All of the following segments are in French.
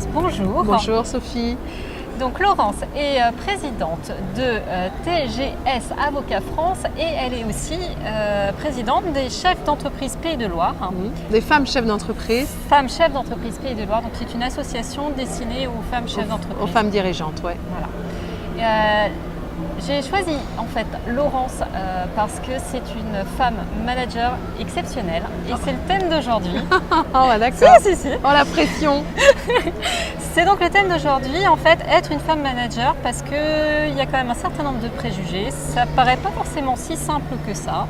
Laurence, bonjour. Bonjour Sophie. Donc Laurence est présidente de TGS Avocat France et elle est aussi présidente des chefs d'entreprise Pays de Loire. Des femmes chefs d'entreprise. Femmes chefs d'entreprise Pays de Loire, donc c'est une association destinée aux femmes chefs d'entreprise. Aux femmes dirigeantes, oui. Voilà. J'ai choisi en fait Laurence parce que c'est une femme manager exceptionnelle et c'est le thème d'aujourd'hui. Oh d'accord. Si. Oh la pression. C'est donc le thème d'aujourd'hui, en fait, être une femme manager parce qu'il y a quand même un certain nombre de préjugés. Ça paraît pas forcément si simple que ça.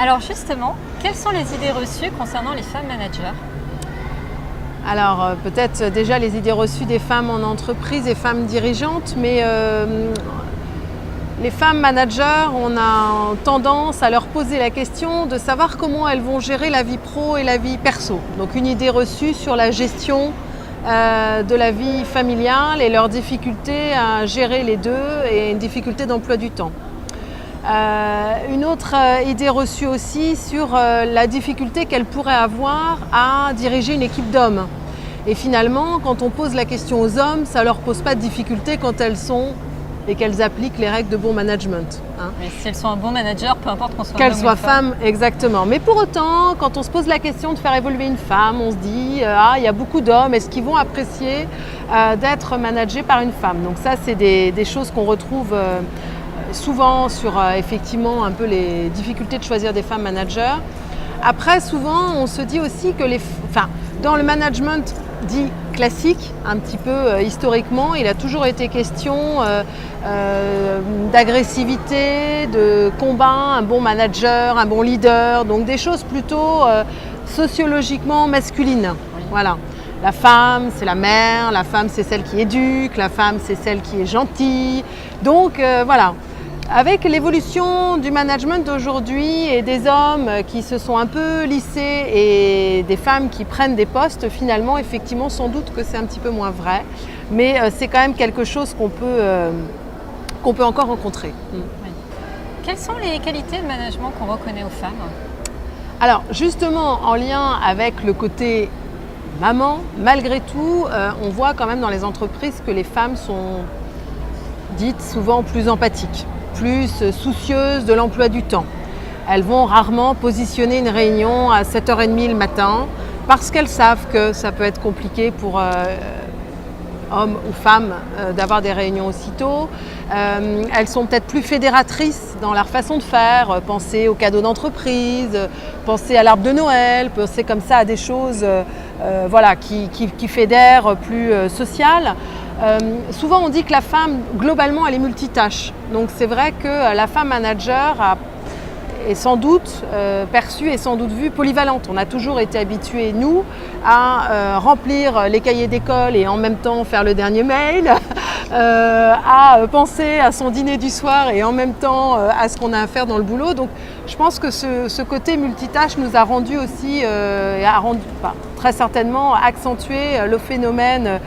Alors justement, quelles sont les idées reçues concernant les femmes managers ? Alors peut-être déjà les idées reçues des femmes en entreprise et femmes dirigeantes, mais les femmes managers, on a tendance à leur poser la question de savoir comment elles vont gérer la vie pro et la vie perso. Donc une idée reçue sur la gestion de la vie familiale et leurs difficultés à gérer les deux et une difficulté d'emploi du temps. Une autre idée reçue aussi sur la difficulté qu'elles pourraient avoir à diriger une équipe d'hommes. Et finalement, quand on pose la question aux hommes, ça ne leur pose pas de difficulté quand elles sont et qu'elles appliquent les règles de bon management. Mais si elles sont un bon manager, peu importe qu'on soit qu'elles soient femmes, exactement. Mais pour autant, quand on se pose la question de faire évoluer une femme, on se dit il y a beaucoup d'hommes, est-ce qu'ils vont apprécier d'être managés par une femme? Donc ça, c'est des choses qu'on retrouve souvent sur effectivement un peu les difficultés de choisir des femmes managers. Après, souvent, on se dit aussi que dans le management dit classique, un petit peu historiquement, il a toujours été question d'agressivité, de combat, un bon manager, un bon leader, donc des choses plutôt sociologiquement masculines. Oui. Voilà. La femme, c'est la mère, la femme, c'est celle qui éduque, la femme, c'est celle qui est gentille. Donc voilà. Avec l'évolution du management d'aujourd'hui et des hommes qui se sont un peu lissés et des femmes qui prennent des postes, finalement, effectivement, sans doute que c'est un petit peu moins vrai. Mais c'est quand même quelque chose qu'on peut encore rencontrer. Oui. Quelles sont les qualités de management qu'on reconnaît aux femmes ? Alors, justement, en lien avec le côté maman, malgré tout, on voit quand même dans les entreprises que les femmes sont dites souvent plus empathiques, plus soucieuses de l'emploi du temps. Elles vont rarement positionner une réunion à 7h30 le matin parce qu'elles savent que ça peut être compliqué pour hommes ou femmes d'avoir des réunions aussitôt. Elles sont peut-être plus fédératrices dans leur façon de faire, penser aux cadeaux d'entreprise, penser à l'arbre de Noël, penser comme ça à des choses qui fédèrent plus sociales. Souvent on dit que la femme globalement elle est multitâche, donc c'est vrai que la femme manager est sans doute perçue et sans doute vue polyvalente. On a toujours été habitués nous à remplir les cahiers d'école et en même temps faire le dernier mail, à penser à son dîner du soir et en même temps à ce qu'on a à faire dans le boulot. Donc je pense que ce côté multitâche nous a rendu aussi, très certainement accentué le phénomène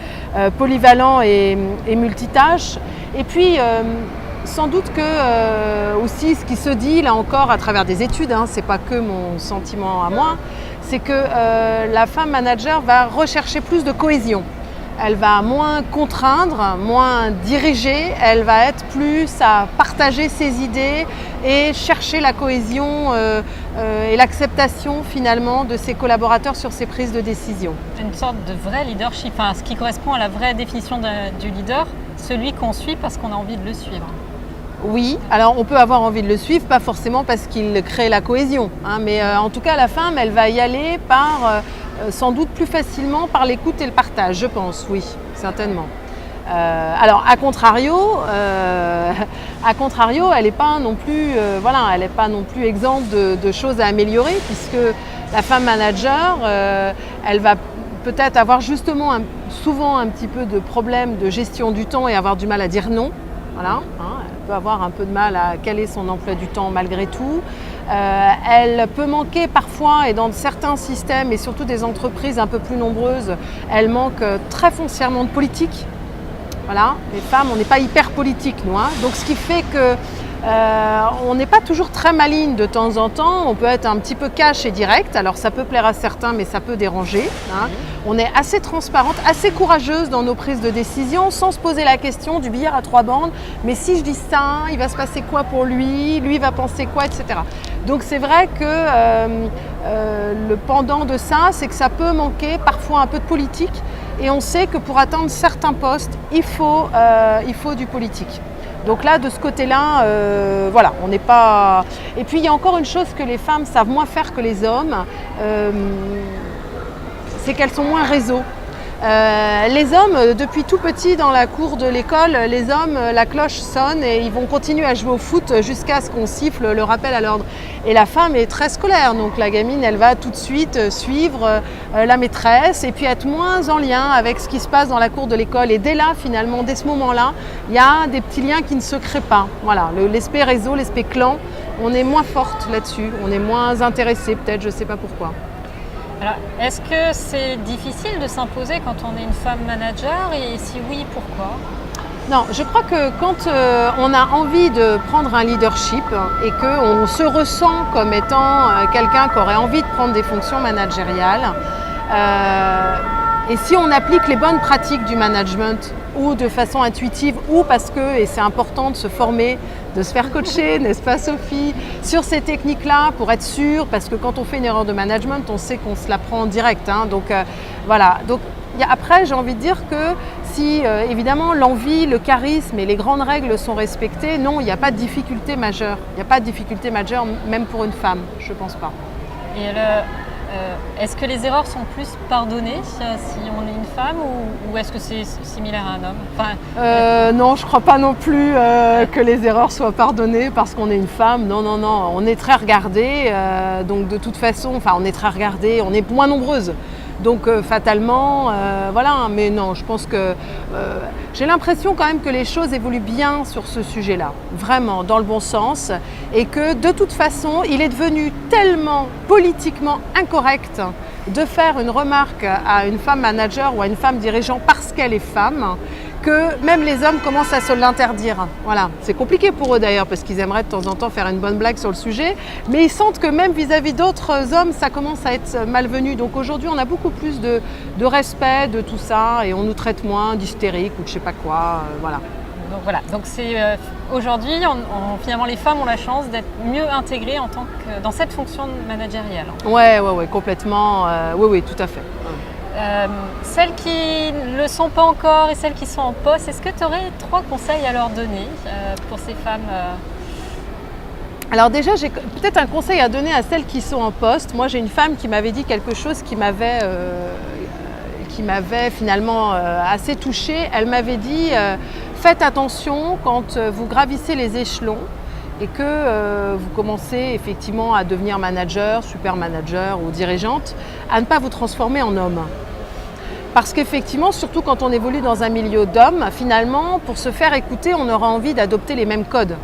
polyvalent et multitâche. Et puis sans doute que aussi ce qui se dit là encore à travers des études, c'est pas que mon sentiment à moi, c'est que la femme manager va rechercher plus de cohésion. Elle va moins contraindre, moins diriger, elle va être plus à partager ses idées et chercher la cohésion et l'acceptation finalement de ses collaborateurs sur ses prises de décision. Une sorte de vrai leadership, ce qui correspond à la vraie définition du leader, celui qu'on suit parce qu'on a envie de le suivre. Oui, alors on peut avoir envie de le suivre, pas forcément parce qu'il crée la cohésion, mais en tout cas la femme, elle va y aller par sans doute plus facilement par l'écoute et le partage, je pense, oui, certainement. Alors à contrario, elle n'est pas non plus, elle n'est pas non plus exempte de choses à améliorer, puisque la femme manager, elle va peut-être avoir justement souvent un petit peu de problème de gestion du temps et avoir du mal à dire non. Voilà, elle peut avoir un peu de mal à caler son emploi du temps malgré tout. Elle peut manquer parfois, et dans certains systèmes et surtout des entreprises un peu plus nombreuses, elle manque très foncièrement de politique. Voilà, les femmes, on n'est pas hyper politique nous. Donc ce qui fait que on n'est pas toujours très maligne de temps en temps, on peut être un petit peu cash et direct, alors ça peut plaire à certains mais ça peut déranger. on est assez transparente, assez courageuse dans nos prises de décision, sans se poser la question du billard à 3 bandes. Mais si je dis ça, il va se passer quoi pour lui? Lui va penser quoi, etc. Donc c'est vrai que le pendant de ça, c'est que ça peut manquer parfois un peu de politique. Et on sait que pour atteindre certains postes, il faut du politique. Donc là, de ce côté-là, voilà, on n'est pas... Et puis, il y a encore une chose que les femmes savent moins faire que les hommes, c'est qu'elles sont moins réseau. Les hommes, depuis tout petit dans la cour de l'école, les hommes, la cloche sonne et ils vont continuer à jouer au foot jusqu'à ce qu'on siffle le rappel à l'ordre. Et la femme est très scolaire, donc la gamine, elle va tout de suite suivre la maîtresse et puis être moins en lien avec ce qui se passe dans la cour de l'école. Et dès là, finalement, dès ce moment-là, il y a des petits liens qui ne se créent pas. Voilà, l'aspect réseau, l'aspect clan, on est moins forte là-dessus, on est moins intéressé peut-être, je ne sais pas pourquoi. Alors, est-ce que c'est difficile de s'imposer quand on est une femme manager et si oui, pourquoi? Non, je crois que quand on a envie de prendre un leadership et qu'on se ressent comme étant quelqu'un qui aurait envie de prendre des fonctions managériales, et si on applique les bonnes pratiques du management ou de façon intuitive ou parce que, et c'est important de se former, de se faire coacher, n'est-ce pas Sophie, sur ces techniques-là pour être sûr, parce que quand on fait une erreur de management, on sait qu'on se la prend en direct. Hein, donc voilà. Donc, après, j'ai envie de dire que si évidemment l'envie, le charisme et les grandes règles sont respectées, non, il n'y a pas de difficulté majeure. Il n'y a pas de difficulté majeure, même pour une femme, je ne pense pas. Et est-ce que les erreurs sont plus pardonnées si on est une femme ou est-ce que c'est similaire à un homme? Enfin, non, je ne crois pas non plus que les erreurs soient pardonnées parce qu'on est une femme. Non, non, non. On est très regardées. Donc de toute façon, enfin, on est très regardées. On est moins nombreuses. Donc fatalement, voilà. Mais non, je pense que j'ai l'impression quand même que les choses évoluent bien sur ce sujet-là. Vraiment, dans le bon sens. Et que de toute façon, il est devenu tellement politiquement incorrect de faire une remarque à une femme manager ou à une femme dirigeante parce qu'elle est femme, que même les hommes commencent à se l'interdire. Voilà. C'est compliqué pour eux d'ailleurs parce qu'ils aimeraient de temps en temps faire une bonne blague sur le sujet, mais ils sentent que même vis-à-vis d'autres hommes, ça commence à être malvenu. Donc aujourd'hui, on a beaucoup plus de respect de tout ça et on nous traite moins d'hystériques ou de je sais pas quoi. Voilà. Donc voilà, donc c'est aujourd'hui, finalement les femmes ont la chance d'être mieux intégrées dans cette fonction managériale. Ouais, complètement. Oui, tout à fait. Celles qui ne le sont pas encore et celles qui sont en poste, est-ce que tu aurais 3 conseils à leur donner pour ces femmes Alors déjà, j'ai peut-être un conseil à donner à celles qui sont en poste. Moi, j'ai une femme qui m'avait dit quelque chose qui m'avait finalement assez touchée. Elle m'avait dit faites attention quand vous gravissez les échelons et que vous commencez effectivement à devenir manager, super manager ou dirigeante, à ne pas vous transformer en homme. Parce qu'effectivement, surtout quand on évolue dans un milieu d'hommes, finalement, pour se faire écouter, on aura envie d'adopter les mêmes codes.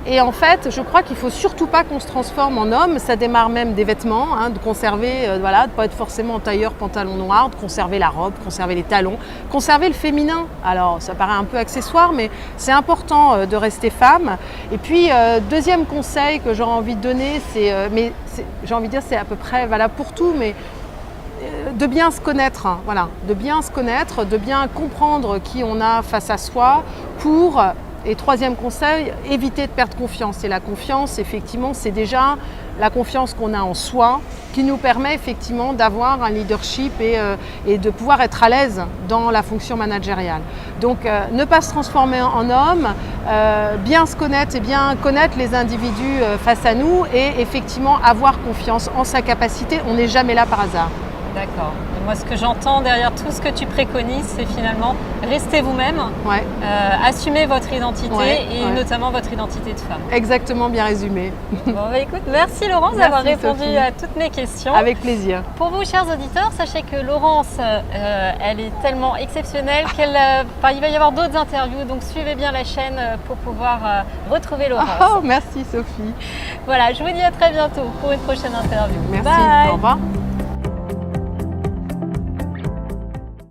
Et en fait, je crois qu'il ne faut surtout pas qu'on se transforme en homme. Ça démarre même des vêtements, hein, de conserver, de ne pas être forcément en tailleur, pantalon noir, de conserver la robe, conserver les talons, conserver le féminin. Alors, ça paraît un peu accessoire, mais c'est important de rester femme. Et puis, deuxième conseil que j'aurais envie de donner, j'ai envie de dire, c'est à peu près valable pour tout, mais de bien se connaître, hein, voilà, de bien se connaître, de bien comprendre qui on a face à soi pour... Et troisième conseil, éviter de perdre confiance. Et la confiance, effectivement, c'est déjà la confiance qu'on a en soi qui nous permet effectivement d'avoir un leadership et de pouvoir être à l'aise dans la fonction managériale. Donc, ne pas se transformer en homme, bien se connaître et bien connaître les individus face à nous et effectivement avoir confiance en sa capacité. On n'est jamais là par hasard. D'accord. Et moi, ce que j'entends derrière tout ce que tu préconises, c'est finalement rester vous-même, assumer votre identité et notamment votre identité de femme. Exactement, bien résumé. Bon, écoute, merci Laurence d'avoir répondu Sophie. À toutes mes questions. Avec plaisir. Pour vous, chers auditeurs, sachez que Laurence, elle est tellement exceptionnelle qu'il va y avoir d'autres interviews, donc suivez bien la chaîne pour pouvoir retrouver Laurence. Oh, merci Sophie. Voilà, je vous dis à très bientôt pour une prochaine interview. Merci, Bye. Au revoir.